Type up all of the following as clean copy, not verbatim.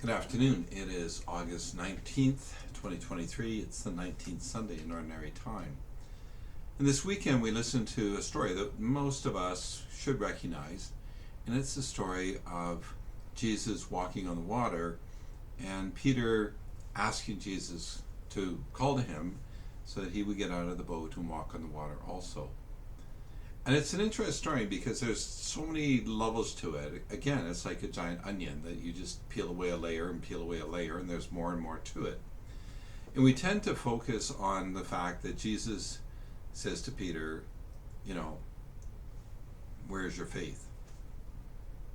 Good afternoon. It is August 19th, 2023. It's the 19th Sunday in Ordinary Time. And this weekend we listened to a story that most of us should recognize, and it's the story of Jesus walking on the water and Peter asking Jesus to call to him so that he would get out of the boat and walk on the water also. And it's an interesting story because there's so many levels to it. Again, it's like a giant onion that you just peel away a layer and peel away a layer, and there's more and more to it. And we tend to focus on the fact that Jesus says to Peter, where's your faith?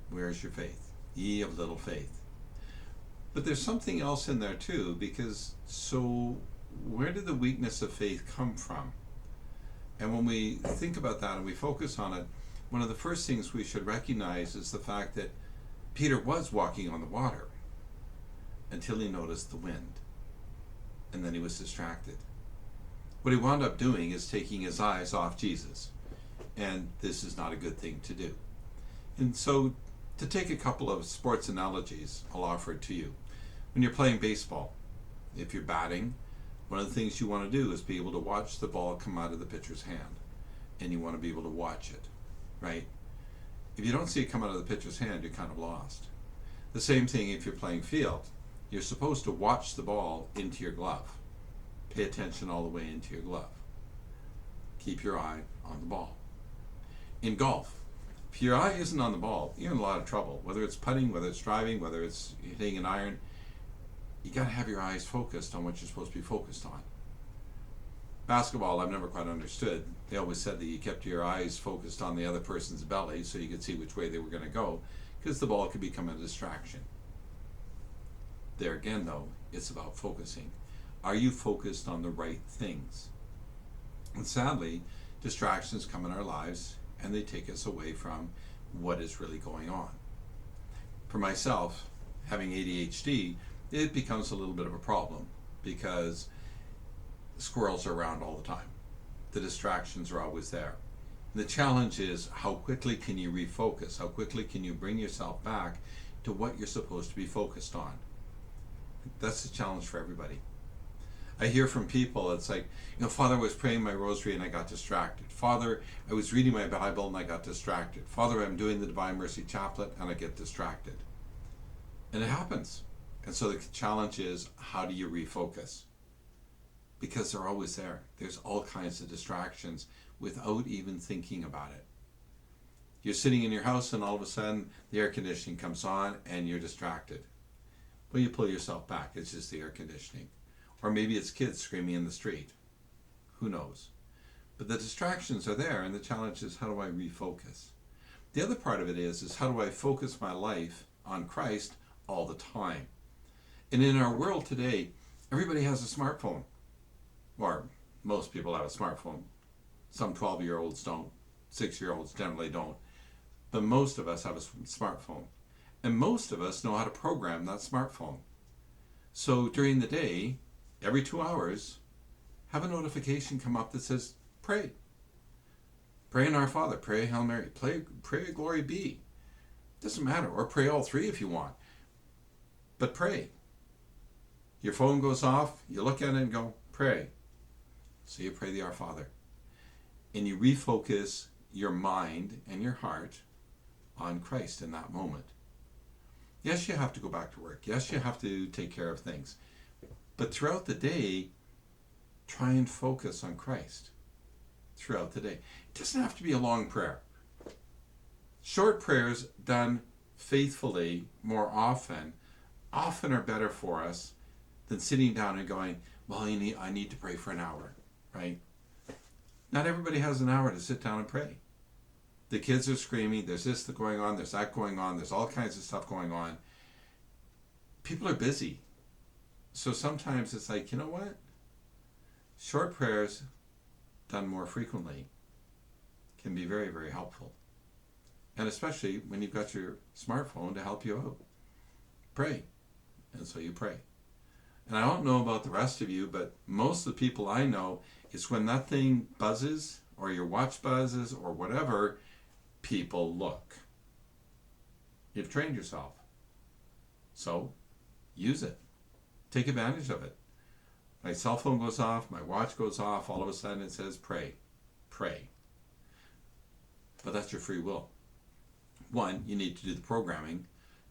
Where's your faith? Ye of little faith. But there's something else in there too, because where did the weakness of faith come from? And when we think about that and we focus on it, one of the first things we should recognize is the fact that Peter was walking on the water until he noticed the wind. And then he was distracted. What he wound up doing is taking his eyes off Jesus. And this is not a good thing to do. And so, to take a couple of sports analogies, I'll offer it to you. When you're playing baseball, if you're batting, one of the things you want to do is be able to watch the ball come out of the pitcher's hand. And you want to be able to watch it, right? If you don't see it come out of the pitcher's hand, you're kind of lost. The same thing if you're playing field. You're supposed to watch the ball into your glove. Pay attention all the way into your glove. Keep your eye on the ball. In golf, if your eye isn't on the ball, you're in a lot of trouble. Whether it's putting, whether it's driving, whether it's hitting an iron, you got to have your eyes focused on what you're supposed to be focused on. Basketball, I've never quite understood. They always said that you kept your eyes focused on the other person's belly so you could see which way they were going to go, because the ball could become a distraction. There again, though, it's about focusing. Are you focused on the right things? And sadly, distractions come in our lives and they take us away from what is really going on. For myself, having ADHD, it becomes a little bit of a problem because squirrels are around all the time. The distractions are always there. The challenge is how quickly can you refocus? How quickly can you bring yourself back to what you're supposed to be focused on? That's the challenge for everybody. I hear from people, it's like, Father, I was praying my rosary and I got distracted. Father, I was reading my Bible and I got distracted. Father, I'm doing the Divine Mercy Chaplet and I get distracted. And it happens. And so the challenge is, how do you refocus? Because they're always there. There's all kinds of distractions without even thinking about it. You're sitting in your house and all of a sudden the air conditioning comes on and you're distracted. Well, you pull yourself back. It's just the air conditioning. Or maybe it's kids screaming in the street. Who knows? But the distractions are there, and the challenge is, how do I refocus? The other part of it is how do I focus my life on Christ all the time? And in our world today, everybody has a smartphone. Or most people have a smartphone. Some 12-year-olds don't. 6-year-olds generally don't. But most of us have a smartphone. And most of us know how to program that smartphone. So during the day, every 2 hours, have a notification come up that says, pray. Pray in Our Father, pray Hail Mary, pray Glory Be. Doesn't matter, or pray all three if you want. But pray. Your phone goes off, you look at it and go, pray. So you pray the Our Father. And you refocus your mind and your heart on Christ in that moment. Yes, you have to go back to work. Yes, you have to take care of things. But throughout the day, try and focus on Christ. Throughout the day. It doesn't have to be a long prayer. Short prayers done faithfully more often are better for us than sitting down and going, well, I need to pray for an hour, right? Not everybody has an hour to sit down and pray. The kids are screaming, there's this going on, there's that going on, there's all kinds of stuff going on. People are busy. So sometimes it's like, you know what? Short prayers done more frequently can be very, very helpful. And especially when you've got your smartphone to help you out. Pray. And so you pray. And I don't know about the rest of you, but most of the people I know, it's when that thing buzzes or your watch buzzes or whatever, people look. You've trained yourself. So Use it. Take advantage of it. My cell phone goes off, my watch goes off, all of a sudden it says pray. Pray. But that's your free will. One, you need to do the programming.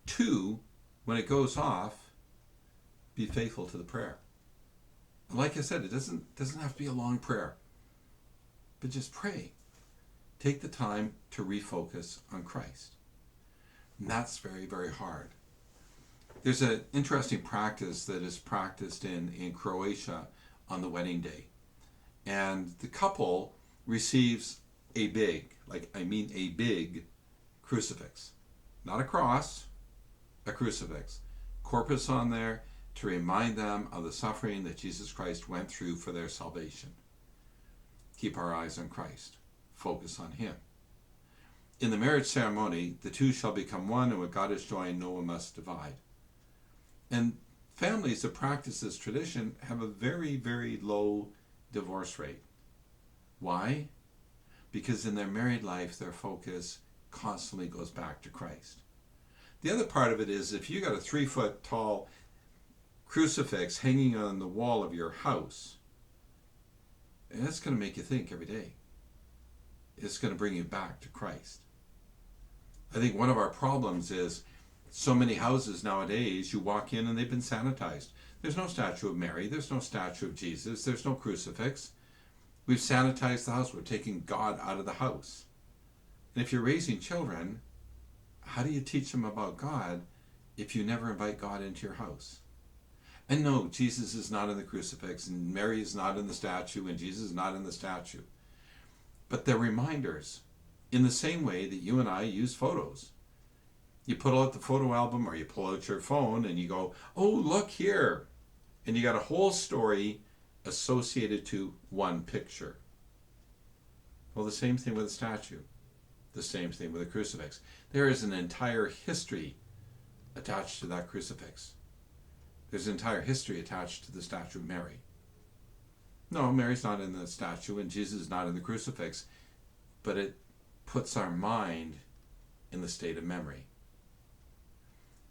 Two, when it goes off, be faithful to the prayer. Like I said, it doesn't have to be a long prayer. But just pray. Take the time to refocus on Christ. And that's very, very hard. There's an interesting practice that is practiced in Croatia on the wedding day. And the couple receives a big crucifix. Not a cross, a crucifix. Corpus on there to remind them of the suffering that Jesus Christ went through for their salvation. Keep our eyes on Christ. Focus on Him. In the marriage ceremony, the two shall become one, and what God has joined, no one must divide. And families that practice this tradition have a very, very low divorce rate. Why? Because in their married life, their focus constantly goes back to Christ. The other part of it is if you got a 3-foot tall crucifix hanging on the wall of your house, that's going to make you think every day. It's going to bring you back to Christ. I think one of our problems is so many houses nowadays, you walk in and they've been sanitized. There's no statue of Mary. There's no statue of Jesus. There's no crucifix. We've sanitized the house. We're taking God out of the house. And if you're raising children, how do you teach them about God if you never invite God into your house? And no, Jesus is not in the crucifix, and Mary is not in the statue, and Jesus is not in the statue. But they're reminders, in the same way that you and I use photos. You pull out the photo album or you pull out your phone and you go, oh, look here. And you got a whole story associated to one picture. Well, the same thing with a statue. The same thing with a crucifix. There is an entire history attached to that crucifix. There's an entire history attached to the statue of Mary. No, Mary's not in the statue and Jesus is not in the crucifix, but it puts our mind in the state of memory.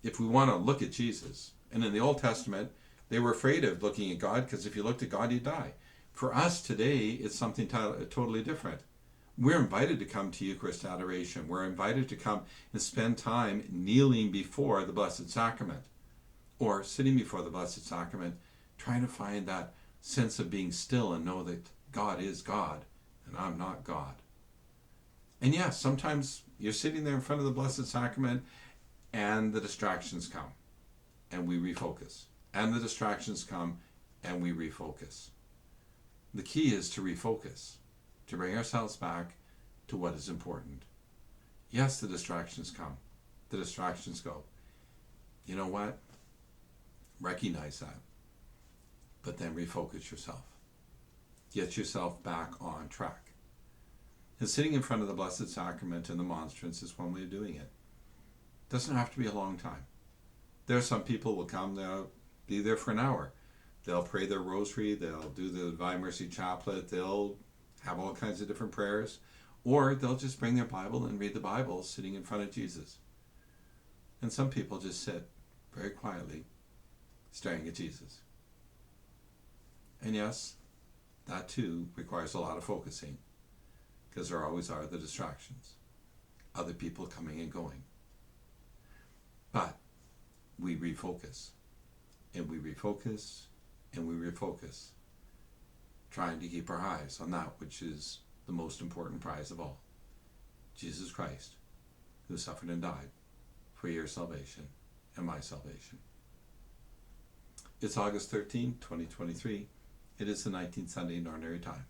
If we want to look at Jesus, and in the Old Testament, they were afraid of looking at God because if you looked at God, you'd die. For us today, it's something totally different. We're invited to come to Eucharist adoration. We're invited to come and spend time kneeling before the Blessed Sacrament or sitting before the Blessed Sacrament, trying to find that sense of being still and know that God is God and I'm not God. And yes, sometimes you're sitting there in front of the Blessed Sacrament and the distractions come and we refocus. And the distractions come and we refocus. The key is to refocus, to bring ourselves back to what is important. Yes, the distractions come. The distractions go. You know what? Recognize that. But then refocus yourself. Get yourself back on track. And sitting in front of the Blessed Sacrament and the monstrance is one way of doing it. Doesn't have to be a long time. There are some people will come, they'll be there for an hour. They'll pray their rosary, they'll do the Divine Mercy Chaplet, they'll have all kinds of different prayers, or they'll just bring their Bible and read the Bible sitting in front of Jesus. And some people just sit very quietly, staring at Jesus. And yes, that too requires a lot of focusing, because there always are the distractions, other people coming and going. But we refocus, and we refocus, and we refocus, trying to keep our eyes on that which is the most important prize of all, Jesus Christ, who suffered and died for your salvation and my salvation. It's August 13, 2023. It is the 19th Sunday in Ordinary Time.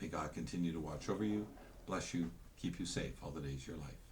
May God continue to watch over you, bless you, keep you safe all the days of your life.